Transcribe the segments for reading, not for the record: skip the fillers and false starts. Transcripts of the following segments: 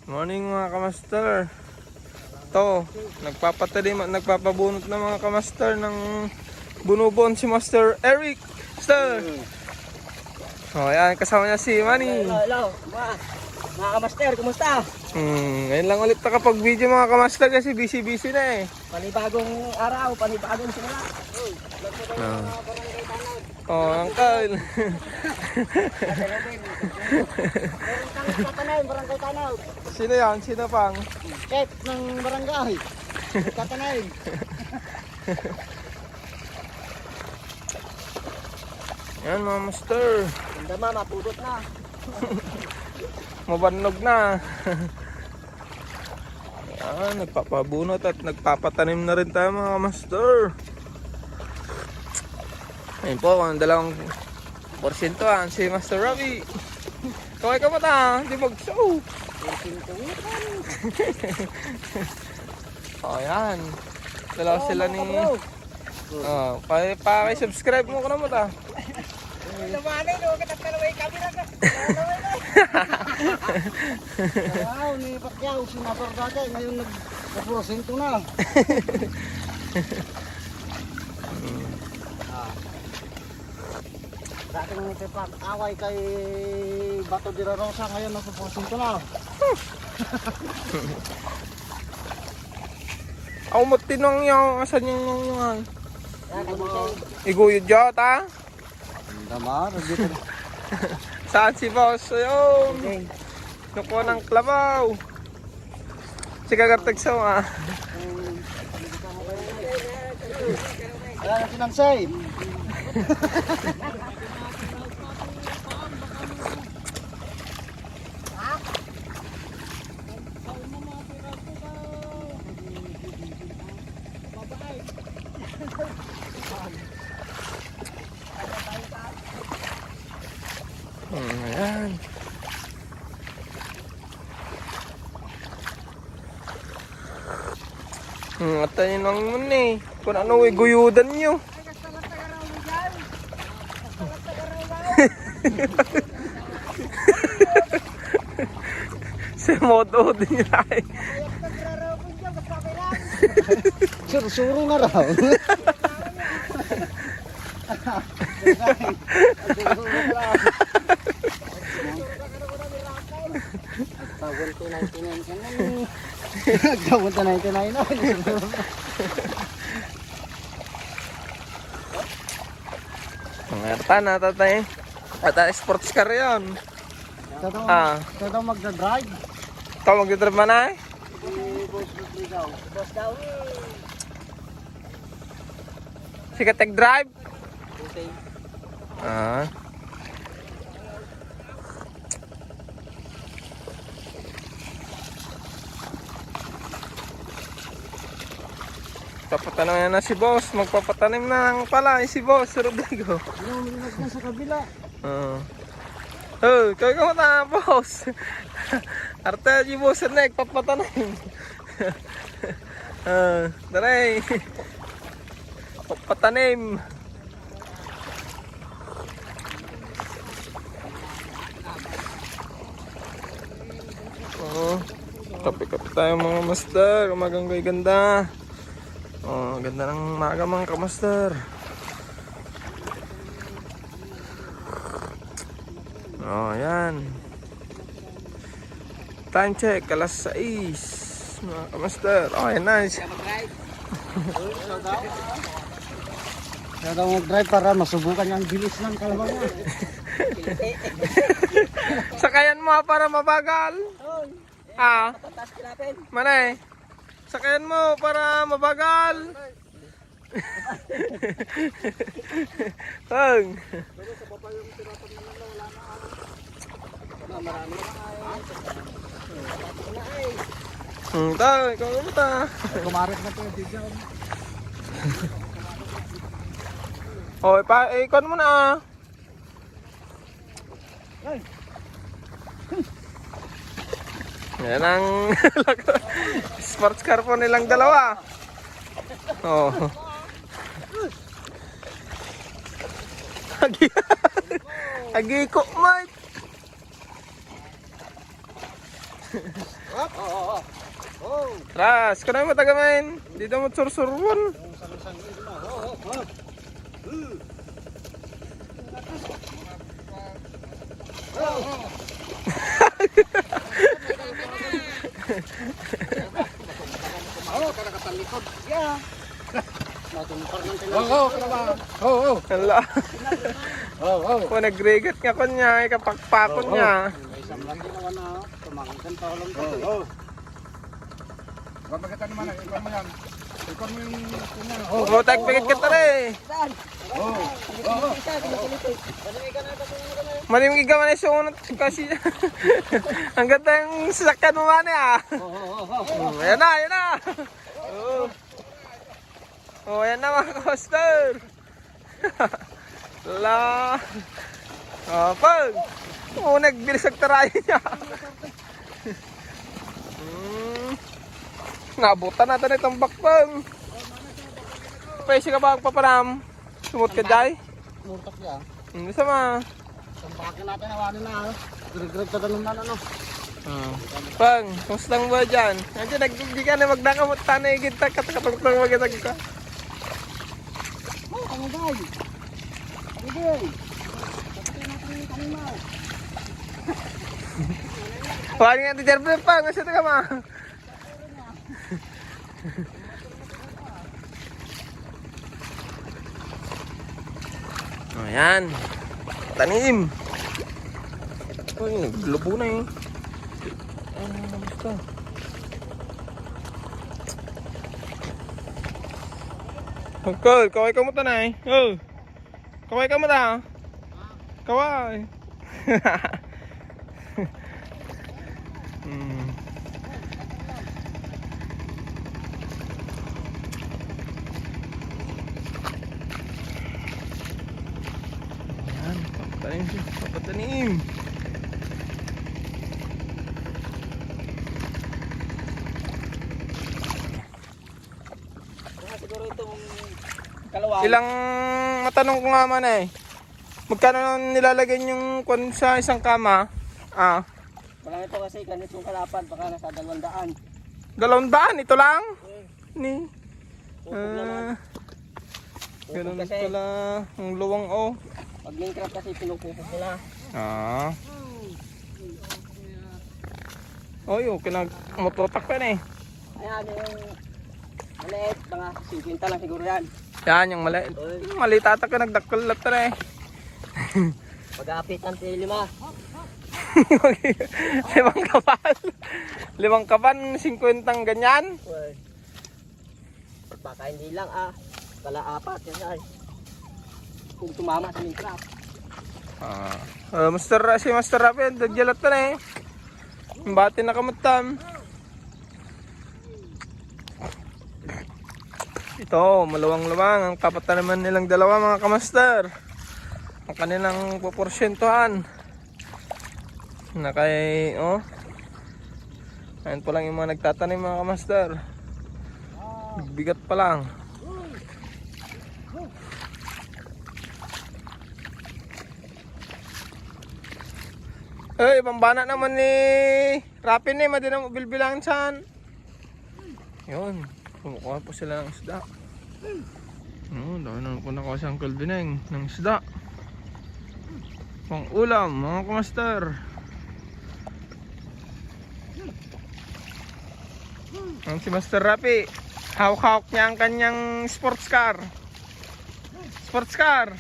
Morning mga kamaster. Ito, nagpapabunot na mga kamaster ng bunubon si Master Eric. Master! So ayan, kasama niya si Manny. Hello. Mga kamaster, kumusta? Ngayon lang ulit nakapag-video mga kamaster kasi busy na eh. Panibagong araw, panibagong simula. Uncle. Barangay Tanaw. Sino yan? Sino pang? Chef ng barangay. Tatanayin. Yan mga master. Ang dama, mapudot na. Mabanog na. Yan, nagpapabunot at nagpapatanim na rin tayo mga master. Ayun po, ang dalawang porsyento si Master Robbie. Kaway ka pa ta, di mag-show. O yan. Dalawa sila ni... Pa-subscribe mo ko na mo ta. Namanay, no? Kitap ka na may camera ka. Wow, ni Pacquiao, sinapar dati. Ngayon nag-porsyento na. Dati nang nagpapaway kay Bato de la Rosa, ngayon nagpo-porsyento na. Ako mo tinong yung asan yung iguyod dyan ta? Damar, dito. Saan si boss? Ayun. Nakuha ng klabaw. Si kagartag sa mga. Wala na sinansay. Ayan. At tayo nang muna eh. Kung ano guyudan nyo. Si Moto din nila eh. Suro na raw. Gawin to 99 ka na. Gawin to 99 na. Ang erta na tatay. Ata sports car yun. Ito daw magdadrive. Ikaw magdadrive man ay? Boss daw. Sika tag drive? Okay. Papatanim na si boss. Magpapatanim na lang pala si boss Rodrigo. Lumilag na sa kabila. Oh, kaya ka na boss. Arte si boss na nagpapatanim. Daray. Papatanim. Kape-kape tayo mga master. Umagang ganda. Ganda ng maga mga kamaster. Yan. Time check, alas 6 mga kamaster. Okay, nice. Kaya daw mag-drive para masubukan yung bilis ng kalabaw niya. Sakayan mo para mabagal. Tatas kinapin. Manay. Sakayan mo para mabagal. Tang. Marami Tang, ikaw mo ta. kumarit na to yung video. Ikon mo na. Yan ang sports car po nilang dalawa. Agi ko, Mike. Up. Oo. Oh. Ras, ka na yung matagamin. Dito mo sursurwon. Oh, kada katalikod. Yeah. Matumpar ng tilang. Hala. Oh. O, nagrigat nga ko niya. Ikapakpakon niya. Isang lang ginawa na. Tumangitan pa ulang to. Kapagkita naman, ikon mo yan. Ikon mo yung kunya. O, tagpigit ka tara eh. Malimig ka man yung unot kasi. Ang ganda yung sasakyan mo man eh. Ayan na. Ayan na mga master. La. Pag. Nagbilis ang tarayan niya. Nabutan natin itong bakpang. Pwede ka ba ang paparam? Sumot ka dyan? Murtak niya. Hindi sama. Tampakin natin awanin na. Greg-greg ka ganun na ano. Pang, kumusta mo ba dyan? Nandiyan, nagdi ka na magdakamot tanay kita. Katakatang magandang ka. Oh, ano ba? Ano ba? Kapatid natin yung kanina. Wala nga di-jerble pa. Nasa ka ma. Ayan. Tanim. Uy, naglubo na eh. Basta. Uncle, kaway ka mo ta na eh. Oh. Kaway ka mo ta. Kaway. Ayan, papatanim. Siguro itong kalawang. Ilang matanong ko nga man eh. Magkano nilalagay yung kwan sa isang kama? Baka ito kasi ganitong kalapan. Baka nasa 200. 200, ito lang? Ni. Tupog naman. Ganun kasi. pala ang luwang o. Pag Minecraft kasi pinupupok nila. Oy, okay na mototak pa na eh. Ayan yung maliit. Mga 50 lang siguro yan. Yan, yung mali. Yung mali tatak ka nagdakkulat na eh. Pag-aapit ang 5. Limang kapan. Limang kapan, 50 ganyan. Baka hindi lang kala 4 yan ay. Kung tumama sa Minecraft. Si Master Rapi, dagyalat na eh. Bati na kamutam. Ito, maluwang-luwang. Ang kapatanaman nilang dalawa mga kamaster. Ang kanilang poporsyentuhan. Na kay, ayan po lang yung mga nagtatanim mga kamaster. Bigat pa lang. Pambana naman ni Rapin eh, madi na bilbilangan saan. Yun, kumukuha po sila ng isda. Dahil na po nakuha si Uncle Bineng ng isda. Pang ulam, mga kamaster. Ang si Master Rapi, hawak-hawak niya ang kanyang sports car. Sports car.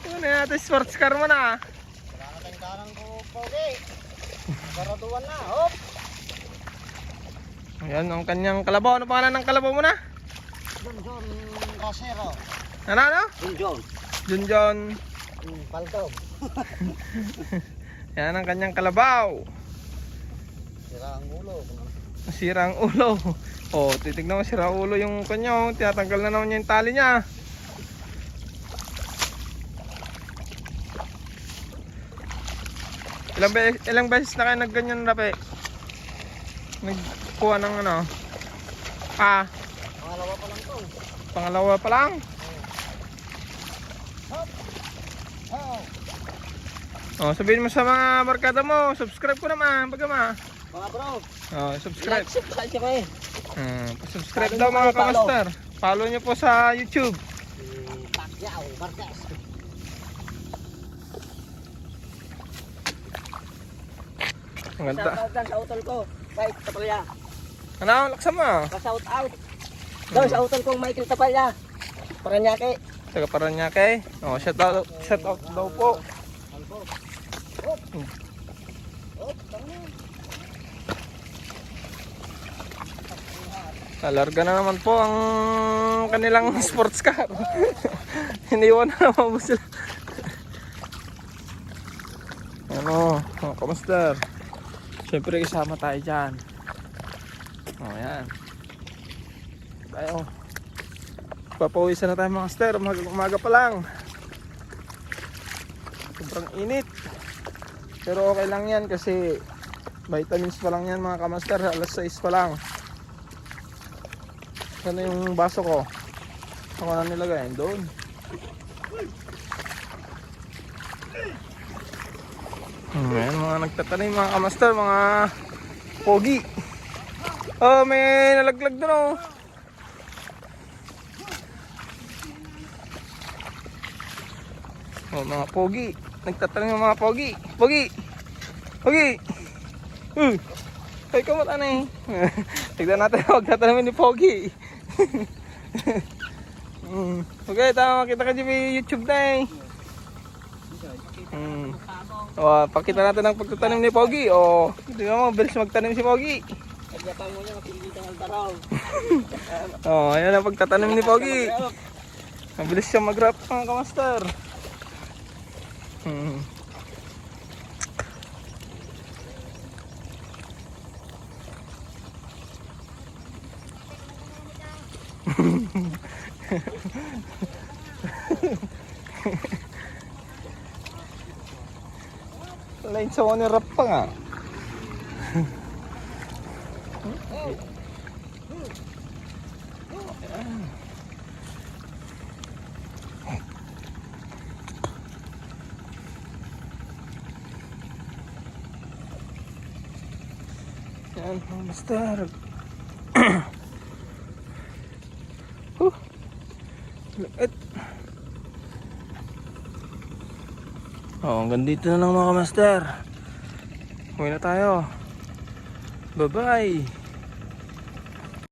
Ano natin sports car mo na? Karang ko pogi. Baraduan na, hop. Ayan ang kanyang kalabaw. Ano pangalan ng kalabaw mo na? Junjun Rasero. Ano? Junjon. Paldo. Yan ang kanyang kalabaw. Sira ang ulo. Masira ang ulo. Titignan mo, sira ang ulo yung kanya. Tinatanggal na naman niya yung tali niya. Ilang beses na kayo nagganyan, Rapi? Nagkuha ng ano? Pangalawa pa lang to. Pangalawa pa lang? Sabihin mo sa mga barkada mo, subscribe ko naman, baga ma. Mga bro, Subscribe. like kami. Subscribe daw mga kamaster. Follow nyo po sa YouTube. Pacquiao, Marquez. Ang ganda. Shout out lang sa utol ko. Mike Tapalya. Ano, laksa mo. Pa-shout out. Daw sa utol kong Michael Tapalya. Paranaque. Taga Paranaque. Shout out daw po. Alarga na naman po ang kanilang sports car. Iniwan na naman po sila. Ano, kamaster. Siyempre isama tayo dyan. Yan. Tayo. Papawisan na tayo mga master. Umaga pa lang. Sobrang init. Pero okay lang yan kasi vitamins pa lang yan mga kamaster. Alas 6 pa lang. Ano yung baso ko? Ako na nilagay doon. Ayan, mga nagtatanim mga kamaster, mga pogi. Oh, may nalaglag doon oh. Oh, mga pogi. Nagtatanim ng mga pogi. Pogi! Pogi! Ay, kamot ano eh. Tignan natin ang magtatanim ni Pogi. Okay, tama, makita ka dyan may YouTube na eh. Pakita natin ang pagtatanim ni Pogi. Hindi mo, bilis magtanim si Pogi. Nagyapang mo niya, mapilitan ang taraw. Ayan ang pagtatanim ni Pogi. Mabilis siya mag-rap mga kamaster. Lain sa ni rap pa nga. Yan, master. Liit. Hanggang dito na lang mga master. Uwi na tayo. Bye-bye.